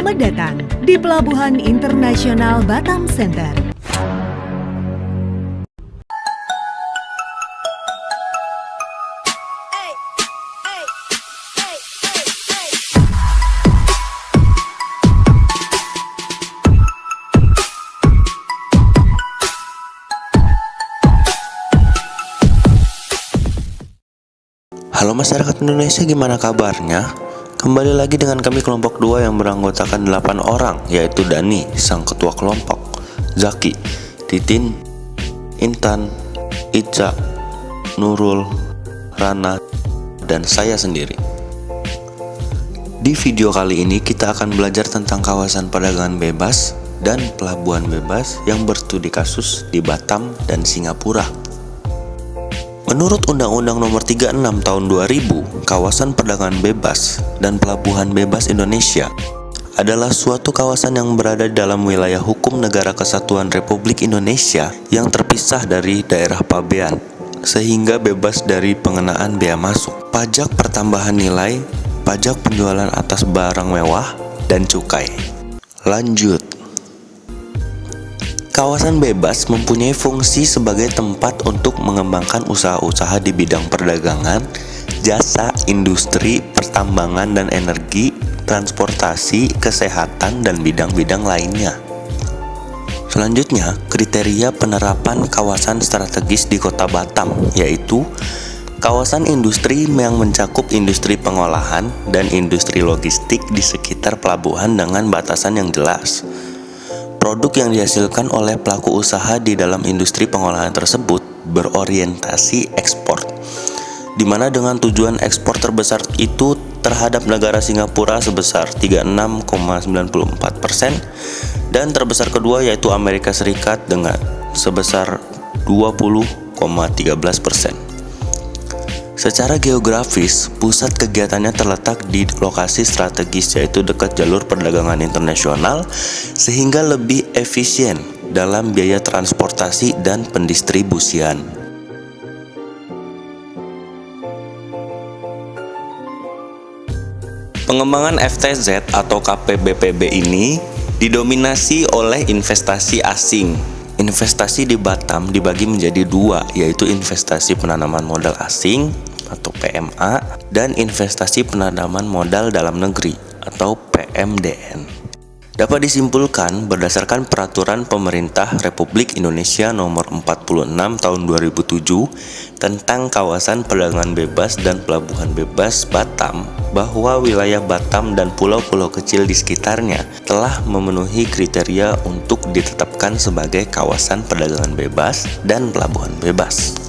Selamat datang di Pelabuhan Internasional Batam Center. Halo masyarakat Indonesia, gimana kabarnya? Kembali lagi dengan kami kelompok 2 yang beranggotakan 8 orang, yaitu Dani, sang ketua kelompok, Zaki, Titin, Intan, Ica, Nurul, Rana, dan saya sendiri. Di video kali ini kita akan belajar tentang kawasan perdagangan bebas dan pelabuhan bebas yang berstudi kasus di Batam dan Singapura. Menurut Undang-Undang Nomor 36 Tahun 2000, kawasan perdagangan bebas dan pelabuhan bebas Indonesia adalah suatu kawasan yang berada dalam wilayah hukum Negara Kesatuan Republik Indonesia yang terpisah dari daerah pabean, sehingga bebas dari pengenaan bea masuk, pajak pertambahan nilai, pajak penjualan atas barang mewah, dan cukai. Lanjut. Kawasan bebas mempunyai fungsi sebagai tempat untuk mengembangkan usaha-usaha di bidang perdagangan, jasa, industri, pertambangan dan energi, transportasi, kesehatan, dan bidang-bidang lainnya. Selanjutnya, kriteria penerapan kawasan strategis di Kota Batam, yaitu kawasan industri yang mencakup industri pengolahan dan industri logistik di sekitar pelabuhan dengan batasan yang jelas. Produk yang dihasilkan oleh pelaku usaha di dalam industri pengolahan tersebut berorientasi ekspor, di mana dengan tujuan ekspor terbesar itu terhadap negara Singapura sebesar 36,94% dan terbesar kedua yaitu Amerika Serikat dengan sebesar 20,13%. Secara geografis, pusat kegiatannya terletak di lokasi strategis yaitu dekat jalur perdagangan internasional sehingga lebih efisien dalam biaya transportasi dan pendistribusian. Pengembangan FTZ atau KPBPB ini didominasi oleh investasi asing. Investasi di Batam dibagi menjadi dua, yaitu investasi penanaman modal asing atau PMA dan investasi penanaman modal dalam negeri atau PMDN. Dapat disimpulkan berdasarkan Peraturan Pemerintah Republik Indonesia Nomor 46 Tahun 2007 tentang Kawasan Perdagangan Bebas dan Pelabuhan Bebas Batam, bahwa wilayah Batam dan pulau-pulau kecil di sekitarnya telah memenuhi kriteria untuk ditetapkan sebagai kawasan perdagangan bebas dan pelabuhan bebas.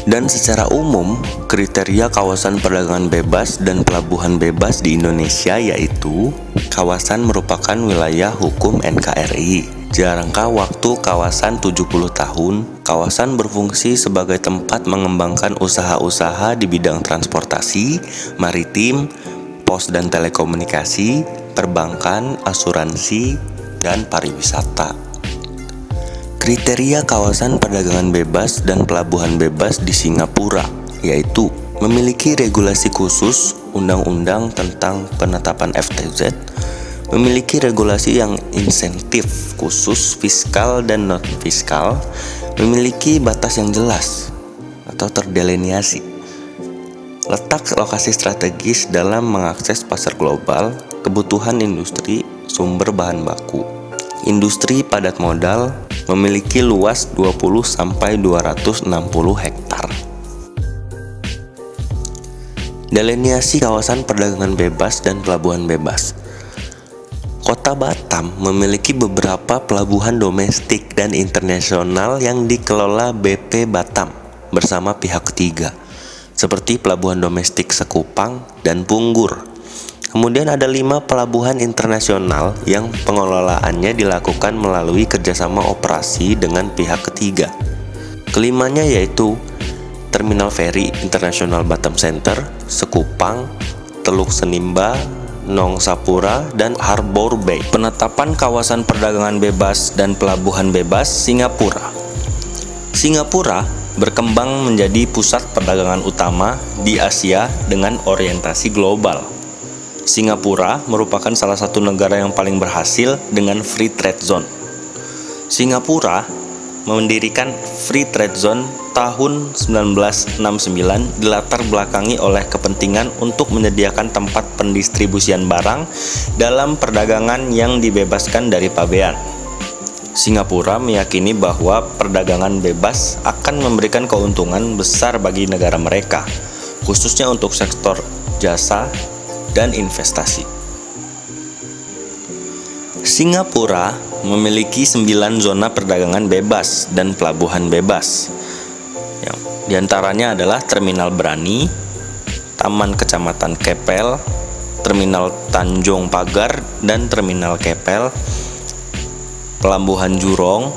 Dan secara umum, kriteria kawasan perdagangan bebas dan pelabuhan bebas di Indonesia yaitu kawasan merupakan wilayah hukum NKRI, jangka waktu kawasan 70 tahun, kawasan berfungsi sebagai tempat mengembangkan usaha-usaha di bidang transportasi, maritim, pos dan telekomunikasi, perbankan, asuransi, dan pariwisata. Kriteria kawasan perdagangan bebas dan pelabuhan bebas di Singapura yaitu memiliki regulasi khusus, undang-undang tentang penetapan FTZ, memiliki regulasi yang insentif khusus fiskal dan non-fiskal, memiliki batas yang jelas atau terdelineasi, letak lokasi strategis dalam mengakses pasar global, kebutuhan industri, sumber bahan baku, industri padat modal, memiliki luas 20-260 hektar. Delineasi kawasan perdagangan bebas dan pelabuhan bebas. Kota Batam memiliki beberapa pelabuhan domestik dan internasional yang dikelola BP Batam bersama pihak ketiga, seperti pelabuhan domestik Sekupang dan Punggur. Kemudian ada 5 pelabuhan internasional yang pengelolaannya dilakukan melalui kerjasama operasi dengan pihak ketiga. Kelimanya yaitu Terminal Feri Internasional Batam Center, Sekupang, Teluk Senimba, Nong Sapura, dan Harbour Bay. Penetapan kawasan perdagangan bebas dan pelabuhan bebas Singapura. Singapura berkembang menjadi pusat perdagangan utama di Asia dengan orientasi global. Singapura merupakan salah satu negara yang paling berhasil dengan Free Trade Zone. Singapura mendirikan Free Trade Zone tahun 1969 dilatar belakangi oleh kepentingan untuk menyediakan tempat pendistribusian barang dalam perdagangan yang dibebaskan dari pabean. Singapura meyakini bahwa perdagangan bebas akan memberikan keuntungan besar bagi negara mereka, khususnya untuk sektor jasa dan investasi. Singapura memiliki 9 zona perdagangan bebas dan pelabuhan bebas. Yang diantaranya adalah Terminal Brani, Taman Kecamatan Kepel, Terminal Tanjung Pagar dan Terminal Kepel, Pelabuhan Jurong,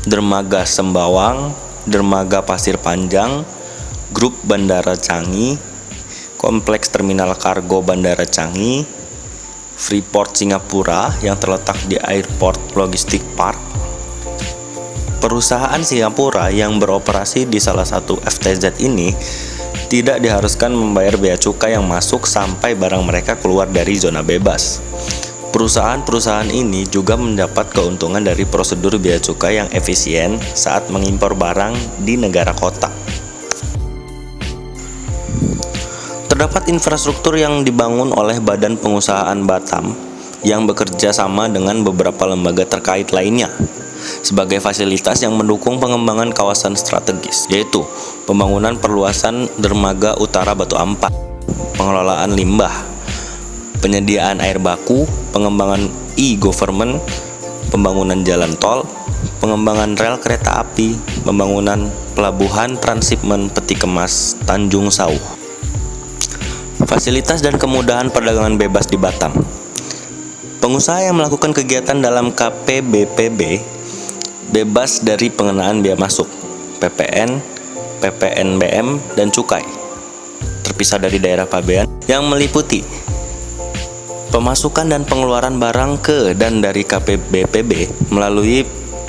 Dermaga Sembawang, Dermaga Pasir Panjang, Grup Bandara Changi, Kompleks Terminal Kargo Bandara Changi, Freeport Singapura yang terletak di Airport Logistic Park. Perusahaan Singapura yang beroperasi di salah satu FTZ ini tidak diharuskan membayar bea cukai yang masuk sampai barang mereka keluar dari zona bebas. Perusahaan-perusahaan ini juga mendapat keuntungan dari prosedur bea cukai yang efisien saat mengimpor barang di negara kota. Terdapat infrastruktur yang dibangun oleh Badan Pengusahaan Batam yang bekerja sama dengan beberapa lembaga terkait lainnya sebagai fasilitas yang mendukung pengembangan kawasan strategis, yaitu pembangunan perluasan dermaga utara Batu Ampat, pengelolaan limbah, penyediaan air baku, pengembangan e-government, pembangunan jalan tol, pengembangan rel kereta api, pembangunan pelabuhan transhipment peti kemas Tanjung Sauh. Fasilitas dan kemudahan perdagangan bebas di Batam. Pengusaha yang melakukan kegiatan dalam KPBPB bebas dari pengenaan bea masuk, PPN, PPNBM, dan cukai, terpisah dari daerah pabean yang meliputi pemasukan dan pengeluaran barang ke dan dari KPBPB melalui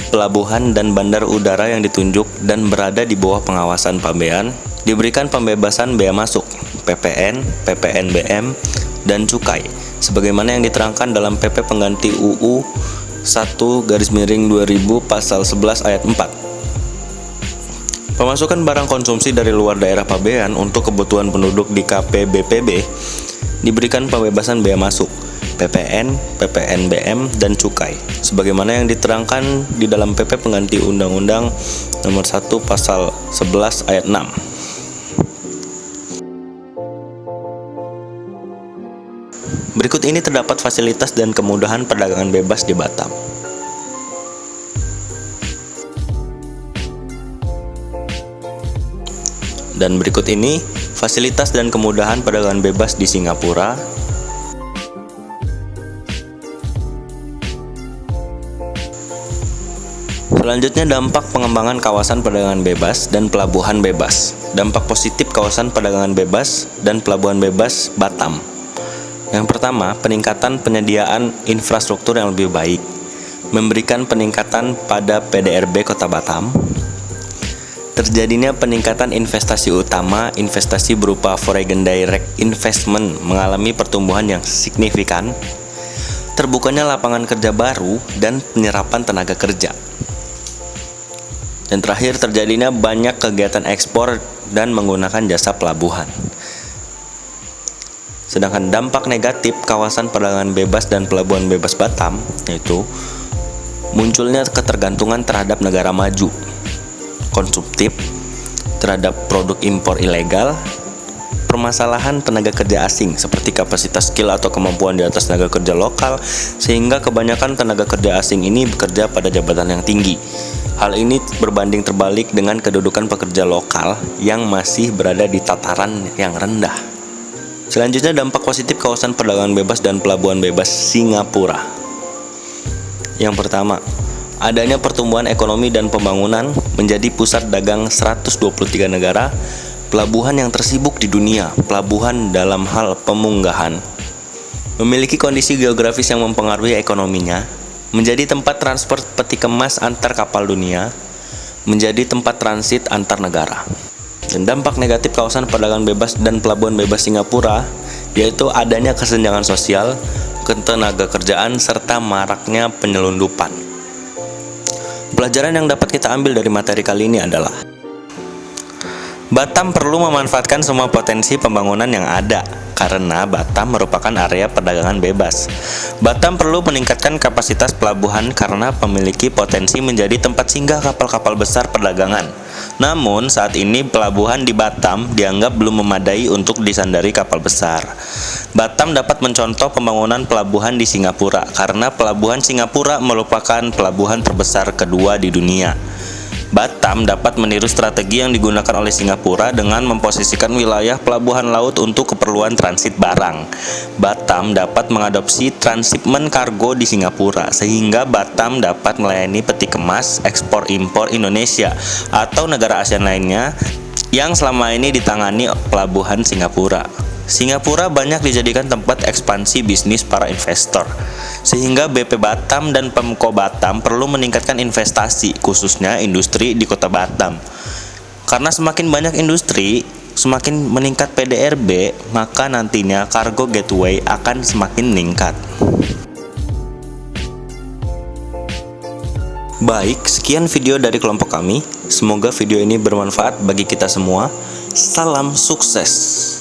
pelabuhan dan bandar udara yang ditunjuk dan berada di bawah pengawasan pabean diberikan pembebasan bea masuk, PPN, PPNBM, dan cukai sebagaimana yang diterangkan dalam PP Pengganti UU 1/2000 Pasal 11 Ayat 4. Pemasukan barang konsumsi dari luar daerah pabean untuk kebutuhan penduduk di KPBPB diberikan pembebasan bea masuk, PPN, PPNBM, dan cukai sebagaimana yang diterangkan di dalam PP Pengganti Undang-Undang Nomor 1 Pasal 11 Ayat 6. Berikut ini terdapat fasilitas dan kemudahan perdagangan bebas di Batam. Dan berikut ini fasilitas dan kemudahan perdagangan bebas di Singapura. Selanjutnya, dampak pengembangan kawasan perdagangan bebas dan pelabuhan bebas. Dampak positif kawasan perdagangan bebas dan pelabuhan bebas Batam. Yang pertama, peningkatan penyediaan infrastruktur yang lebih baik, memberikan peningkatan pada PDRB Kota Batam, terjadinya peningkatan investasi utama, investasi berupa foreign direct investment mengalami pertumbuhan yang signifikan, terbukanya lapangan kerja baru, dan penyerapan tenaga kerja. Dan terakhir, terjadinya banyak kegiatan ekspor dan menggunakan jasa pelabuhan. Sedangkan dampak negatif kawasan perdagangan bebas dan pelabuhan bebas Batam yaitu munculnya ketergantungan terhadap negara maju, konsumtif, terhadap produk impor ilegal, permasalahan tenaga kerja asing seperti kapasitas skill atau kemampuan di atas tenaga kerja lokal, sehingga kebanyakan tenaga kerja asing ini bekerja pada jabatan yang tinggi. Hal ini berbanding terbalik dengan kedudukan pekerja lokal yang masih berada di tataran yang rendah. Selanjutnya, dampak positif kawasan perdagangan bebas dan pelabuhan bebas Singapura. Yang pertama, adanya pertumbuhan ekonomi dan pembangunan menjadi pusat dagang 123 negara, pelabuhan yang tersibuk di dunia, pelabuhan dalam hal pemunggahan, memiliki kondisi geografis yang mempengaruhi ekonominya, menjadi tempat transport peti kemas antar kapal dunia, menjadi tempat transit antar negara. Dan dampak negatif kawasan perdagangan bebas dan pelabuhan bebas Singapura yaitu adanya kesenjangan sosial, ketenaga kerjaan, serta maraknya penyelundupan. Pelajaran yang dapat kita ambil dari materi kali ini adalah Batam perlu memanfaatkan semua potensi pembangunan yang ada, karena Batam merupakan area perdagangan bebas. Batam perlu meningkatkan kapasitas pelabuhan karena memiliki potensi menjadi tempat singgah kapal-kapal besar perdagangan. Namun, saat ini pelabuhan di Batam dianggap belum memadai untuk disandari kapal besar. Batam dapat mencontoh pembangunan pelabuhan di Singapura, karena pelabuhan Singapura merupakan pelabuhan terbesar kedua di dunia. Batam dapat meniru strategi yang digunakan oleh Singapura dengan memposisikan wilayah pelabuhan laut untuk keperluan transit barang. Batam dapat mengadopsi transshipment kargo di Singapura, sehingga Batam dapat melayani peti kemas ekspor-impor Indonesia atau negara ASEAN lainnya yang selama ini ditangani pelabuhan Singapura. Singapura banyak dijadikan tempat ekspansi bisnis para investor, sehingga BP Batam dan Pemko Batam perlu meningkatkan investasi, khususnya industri di kota Batam. Karena semakin banyak industri, semakin meningkat PDRB, maka nantinya cargo gateway akan semakin meningkat. Baik, sekian video dari kelompok kami. Semoga video ini bermanfaat bagi kita semua. Salam sukses.